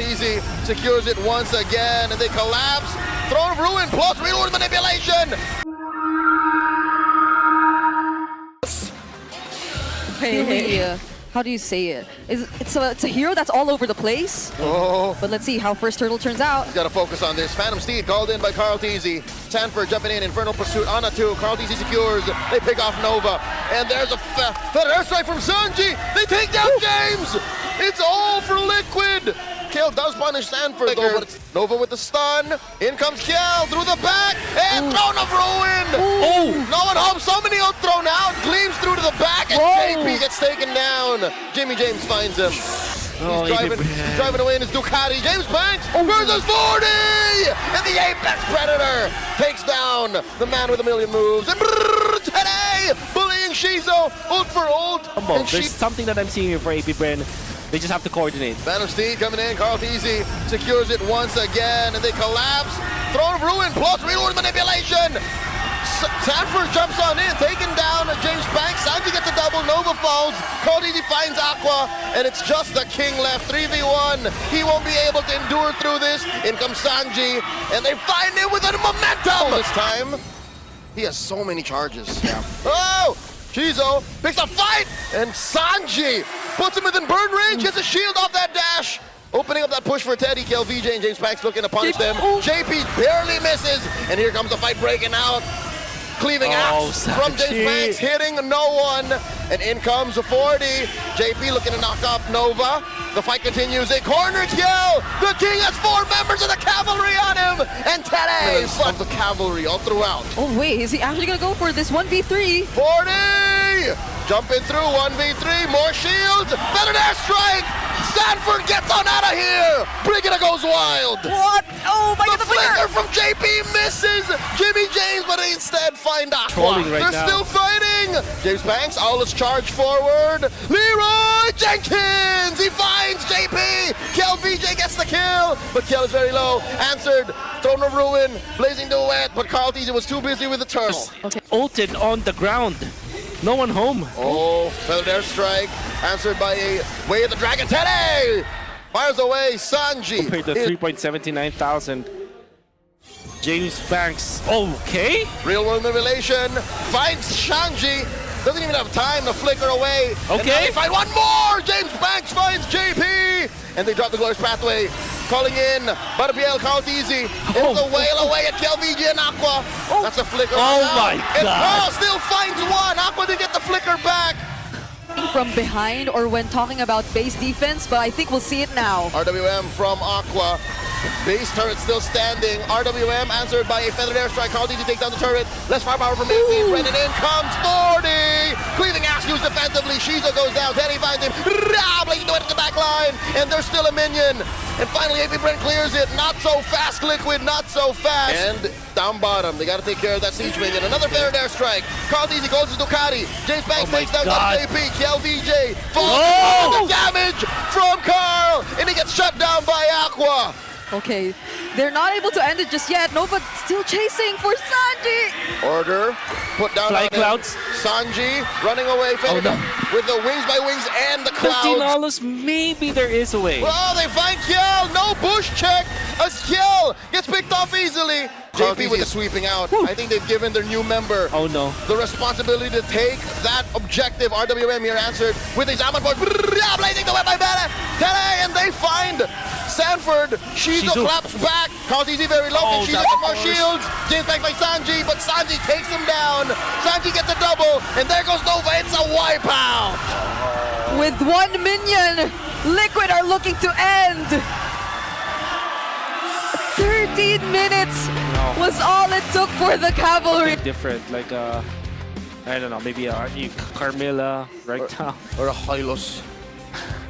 Easy secures it once again, and they collapse. Throne of Ruin plus real world manipulation. Hey, how do you say it? It's a hero that's all over the place. Oh. But let's see how first turtle turns out. He's got to focus on this. Phantom Steed called in by Carl Teasy. Sanford jumping in. Infernal Pursuit on a 2. Carl Teasy secures. They pick off Nova. And there's a airstrike from Sanji. They take down James. It's all for Liquid. Kill does punish Sanford though, but it's Nova with the stun. In comes Kiel through the back. And Throne of Ruin. Oh. No one home. Somebody out thrown out. Gleams through to the back. And JP gets taken down. Jimmy James finds him. He's driving away in his Ducati. James Banks versus 40! And the Apex Predator takes down the man with a million moves. And today, bullying Shizo, ult for ult. There's something that I'm seeing here for AP Bren. They just have to coordinate. Phantom Steed coming in. Carl Teasy secures it once again, and they collapse. Throne of Ruin plus real world manipulation. Sanford jumps on in, taking down James Banks. Sanji gets a double, Nova falls. Cody finds Aqua, and it's just the King left. 3v1. He won't be able to endure through this. In comes Sanji, and they find him with a momentum. This time, he has so many charges. Yeah. Oh! Shizo picks a fight, and Sanji puts him within burn range, gets a shield off that dash. Opening up that push for Teddy, Kill VJ and James Banks looking to punish them. JP barely misses, and here comes the fight breaking out. Cleaving axe from James Banks, hitting no one. And in comes a 40. JP looking to knock off Nova. The fight continues. A corner kill. The King has 4 members of the cavalry on him. And Teddy of the cavalry all throughout. Oh wait, is he actually gonna go for this 1v3? 40! Jumping through 1v3. More shields. Better airstrike. Sanford gets on out of here. Brigida goes wild. What? Oh my God, the flicker from JP misses Jimmy James, but they instead find Aqua. They're still fighting. James Banks, Aulus charge forward. Leroy Jenkins, he finds JP. Kel VJ gets the kill, but Kel is very low. Answered, Throne of Ruin, blazing duet, but Carl Teasy was too busy with the turtle. Okay. Ulted on the ground. No one home. Oh, feathered airstrike, answered by a Way of the Dragon. Teddy fires away Sanji. Compared to 3.79,000. James Banks, okay. Real world manipulation, finds Shanji. Doesn't even have time to flicker away. Okay. They find one more. James Banks finds JP. And they drop the Glorious Pathway. Calling in MPL Carl Teasy. It's a whale away at KLVG and Aqua. That's a flicker. Oh my And God. Carl still finds one. Aqua didn't get the flicker back. From behind or when talking about base defense, but I think we'll see it now. RWM from Aqua. Base turret still standing. RWM answered by a feathered airstrike. Carl Teasy take down the turret. Less firepower from AP. Brennan in comes 40. Cleaving axe used defensively. Shizo goes down. Teddy finds him. Blazing to it at the back line. And there's still a minion. And finally AP Brent clears it. Not so fast, Liquid. Not so fast. And down bottom, they got to take care of that siege minion. Another feathered airstrike. Carl Teasy goes to Ducati. James Banks takes down JP. KLVJ falls. The damage from Carl. And he gets shut down by Aqua. Okay, they're not able to end it just yet. Nova still chasing for Sanji. Order put down Fly on clouds. Sanji running away with the wings by wings and the clouds. $15, maybe there is a way. Well, they find Kiel. No bush check. As Kiel gets picked off easily. JP with the sweeping out. I think they've given their new member the responsibility to take that objective. RWM here answered with a Zaman point. Blazing the way by Tele, and they find Sanford. Shizo claps back. Carl Teasy very low. Shizo gets more shields. James Banks by Sanji, but Sanji takes him down. Sanji gets a double, and there goes Nova. It's a wipeout. With 1 minion, Liquid are looking to end. 13 minutes was all it took for the cavalry. Different, like I don't know, maybe Carmilla right now. Or a Hylos.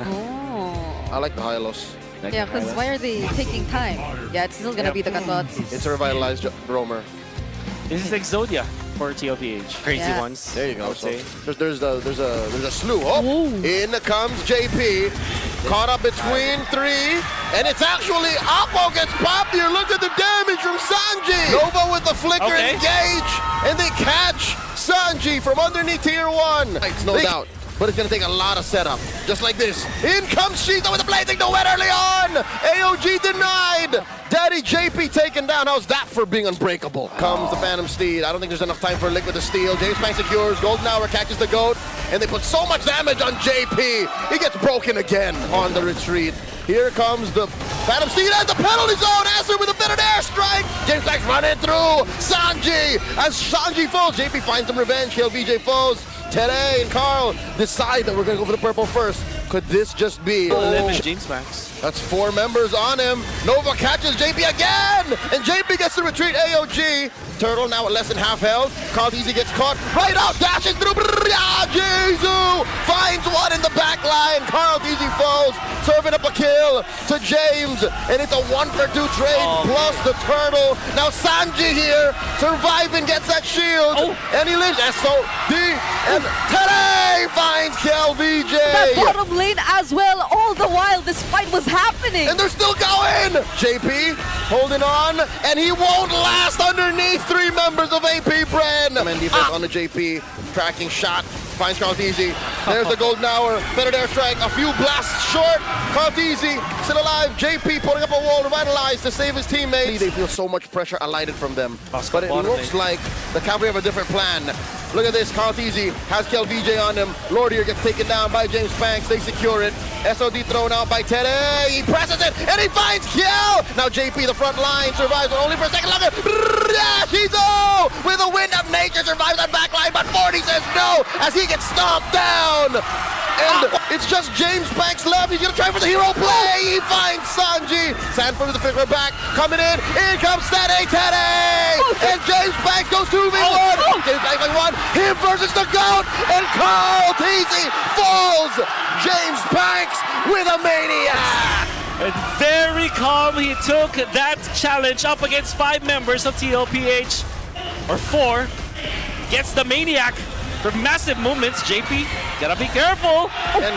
Oh. I like the Hylos. Yeah, because why are they taking time? Yeah, it's still gonna be the Katot. It's a revitalized Roamer. This is Exodia for TLPH. Crazy ones. There you go. So there's a slew. In comes JP. Caught up between 3, and it's actually Aqua gets popped here. Look at the damage from Sanji. Nova with the flicker engage, and they catch Sanji from underneath tier 1. No doubt. but it's gonna take a lot of setup. Just like this. In comes Shizo with the blazing duet early on. AOG denied. Daddy JP taken down. How's that for being unbreakable? Comes the Phantom Steed. I don't think there's enough time for Liquid to steal. James Banks secures. Golden Hour catches the goat, and they put so much damage on JP. He gets broken again on the retreat. Here comes the Phantom Steed at the penalty zone. Answer with a bit of airstrike. James Banks running through. Sanji as Sanji falls. JP finds some revenge. Kill VJ falls. Tere and Carl decide that we're going to go for the purple first. Could this just be... James Banks. That's 4 members on him. Nova catches JP again! And JP gets to retreat AOG. Turtle now at less than half health. Carl Easy gets caught. Right out, dashes through. Jizu finds one in the back line. Carl Easy falls, serving up a kill to James. And it's a 1-for-2 trade plus the turtle. Now Sanji here, surviving, gets that shield. And he lives. SOD and Tere finds kill VJ. That bottom lane as well, all the while this fight was happening. And they're still going! JP holding on, and he won't last underneath 3 members of AP Bren. And defense on the JP, tracking shot, finds Carlteezy. There's the golden hour, better airstrike, a few blasts short. Carlteezy still alive, JP putting up a wall, revitalized to save his teammates. They feel so much pressure alighted from them, but it looks like the Cavalry have a different plan. Look at this, Carlteezy has killed VJ on him. Lordier gets taken down by James Banks, they secure it. SOD thrown out by Tere, he presses it, and he finds kill! Now JP, the front line, survives, but only for a second longer. Shizo with a wind of nature survives that back line, but 40 says no as he gets stomped down. And it's just James Banks left. He's gonna try for the hero play. He finds Sanji. Sanford with the flicker back, coming in. In comes Tere, and James Banks goes 2v1. James Banks by 1. Him versus the GOAT, and Carlteezy falls. James Banks with a maniac. And very calm, he took that challenge up against 5 members of TLPH, or 4. Gets the maniac for massive movements. JP, gotta be careful. And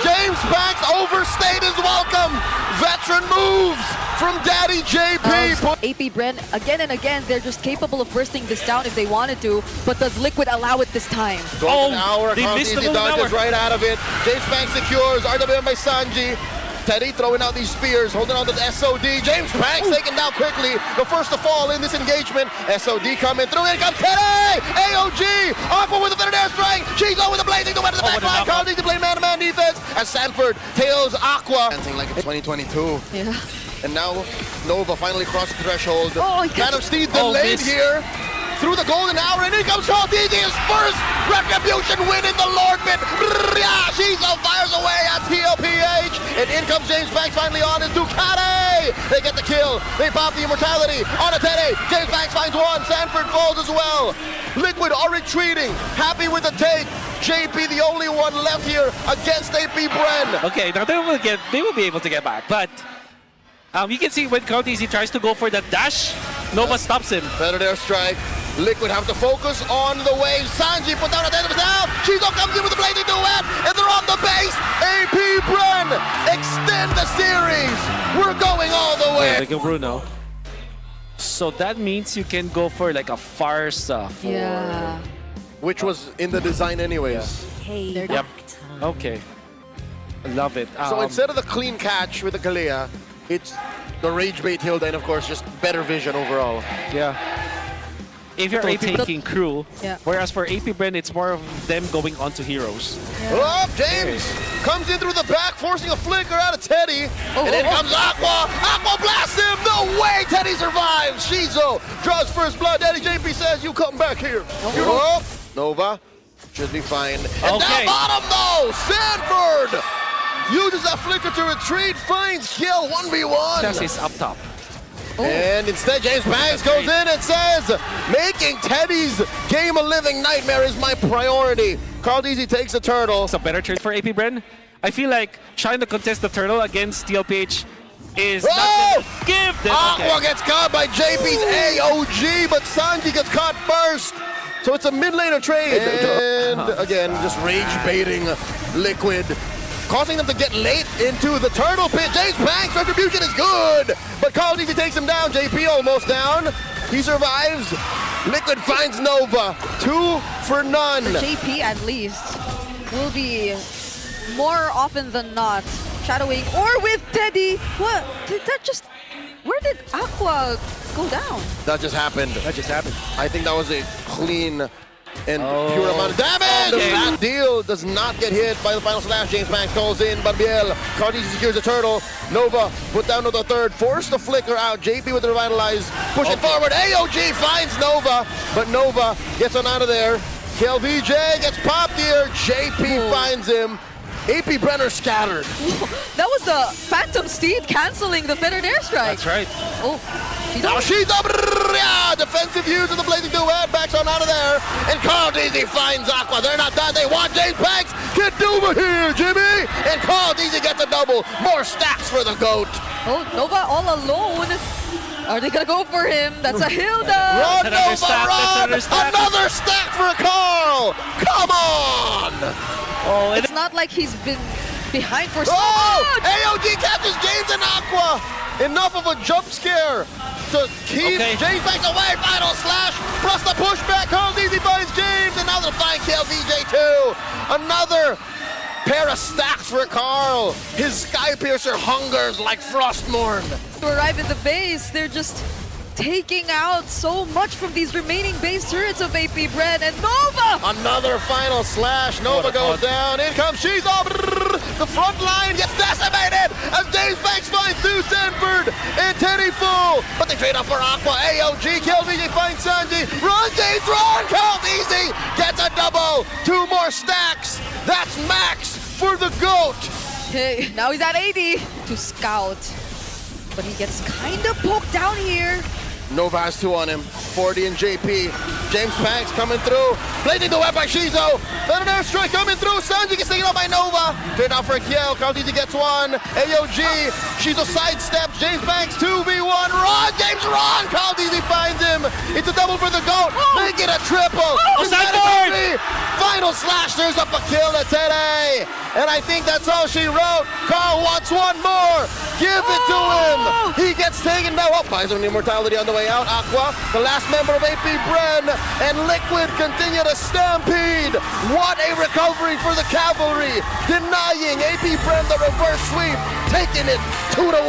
James Banks overstayed his welcome. Veteran moves from Daddy JP. AP Bren, again and again, they're just capable of bursting this down if they wanted to, but does Liquid allow it this time? Golden hour, they missed the golden dodges hour. right out of it. James Banks secures, RWM by Sanji. Teddy throwing out these spears, holding on to the SOD. James Banks taken down quickly, the first to fall in this engagement. SOD coming through, in comes Teddy! AOG! Aqua with a better airstrike! Shizo with a blazing to win the back line. Carl needs to play man-to-man defense as Sanford tails Aqua. Dancing like it's 2022. Yeah. And now Nova finally crossed the threshold. Phantom Steed delayed here. Through the golden hour, and in comes Carlteezy, his first retribution win in the Lord pit. Shizo fires away at TLPH, and in comes James Banks finally on his Ducati. They get the kill, they pop the immortality on a Teddy. James Banks finds one, Sanford falls as well. Liquid are retreating, happy with the take. JP the only one left here against AP Bren. Okay, now they will be able to get back, but you can see when Carlteezy tries to go for the dash, Nova stops him. Better airstrike. Liquid have to focus on the wave. Sanji put down a dead himself. Shizo comes in with a blazing duet, and they're on the base. AP Bren extend the series. We're going all the way. Like a Bruno. So that means you can go for like a Farsa. Yeah. Which was in the design anyways. Hey, Yep. Okay. I love it. So instead of the clean catch with the Kalia, it's the rage bait Hilda, and of course just better vision overall. Yeah. If you're AP taking crew, whereas for AP Bren, it's more of them going onto heroes. Oh, James comes in through the back, forcing a flicker out of Teddy. And in comes Aqua. Aqua blasts him. No way Teddy survives. Shizo draws first blood. Daddy JP says, you come back here. Nova should be fine. And down bottom though, Sanford uses that flicker to retreat, finds kill 1v1. Chess is up top. And instead, James Banks goes in and says, making Teddy's game a living nightmare is my priority. Carlteezy takes the turtle. It's a better trade for AP Bren. I feel like trying to contest the turtle against TLPH is not gonna give them. Aqua gets caught by JP's AOG, but Sanji gets caught first. So it's a mid-laner trade. And again, just rage baiting Liquid, causing them to get late into the turtle pit. James Banks' retribution is good, but Carlteezy takes him down. JP almost down. He survives. Liquid finds Nova. 2 for none. JP at least. will be more often than not shadowing or with Teddy. What? Did that just... Where did Aqua go down? That just happened. That just happened. I think that was a clean and pure amount of damage. Okay. That deal does not get hit by the final slash. James Banks calls in, but MPL. Cardi secures the turtle. Nova put down to the third. Force the flicker out. JP with the revitalize. Push it forward. AOG finds Nova, but Nova gets on out of there. KLVJ gets popped here. JP finds him. AP Brenner scattered. That was the Phantom Steed canceling the Fettered Airstrike. That's right. Oh, Now she's up. Yeah, defensive use of the Blazing Duet. Backs on out of there. And Carl Deasy finds Aqua. They're not done. They want James Banks. Get over here, Jimmy. And Carl Deasy gets a double. More stacks for the GOAT. oh, Nova all alone. Are they gonna go for him? That's a Hilda. Run, Another Nova, stack, run. another stack. Another stack for Carl. Come on. Oh, and It's not like he's been behind for so Oh, much. AOG catches James and Aqua. Enough of a jump scare to keep Okay. James Banks away. Final slash, plus the pushback. Carl Deasy finds James, and now they'll find KLVJ too. Another pair of stacks for Carl. His Sky Piercer hungers like Frostmourne. To arrive at the base, they're just taking out so much from these remaining base turrets of AP Bren and Nova. Another final slash. Nova What a goes fun. down. In comes Shizo. The front line gets decimated as James Banks finds Sue Stanford and Teddy Fool. But they trade up for Aqua. AOG kills VJ, finds Sanji. Run, James, run. Calls easy. Gets a double. 2 more stacks. That's max for the GOAT. Okay, now he's at 80 to scout. But he gets kind of poked down here. Nova has 2 on him. 40 and JP. James Banks coming through. Blazing the web by Shizo. Then an airstrike coming through. Sanji gets taken out by Nova. Trade out for a kill. Carl Deasy gets 1. AOG. Shizo sidesteps. James Banks 2v1. Run, James, run. Carl Deasy finds him. It's a double for the GOAT. Make it a triple. sideboard. Final slash. There's up a kill to Teddy. And I think that's all she wrote. Carl wants 1 more. Give it to him. He gets taken down. Oh, buys him immortality on the way out. Aqua, the last member of AP Bren, and Liquid continue to stampede. What a recovery for the Cavalry. Denying AP Bren the reverse sweep. Taking it 2-1.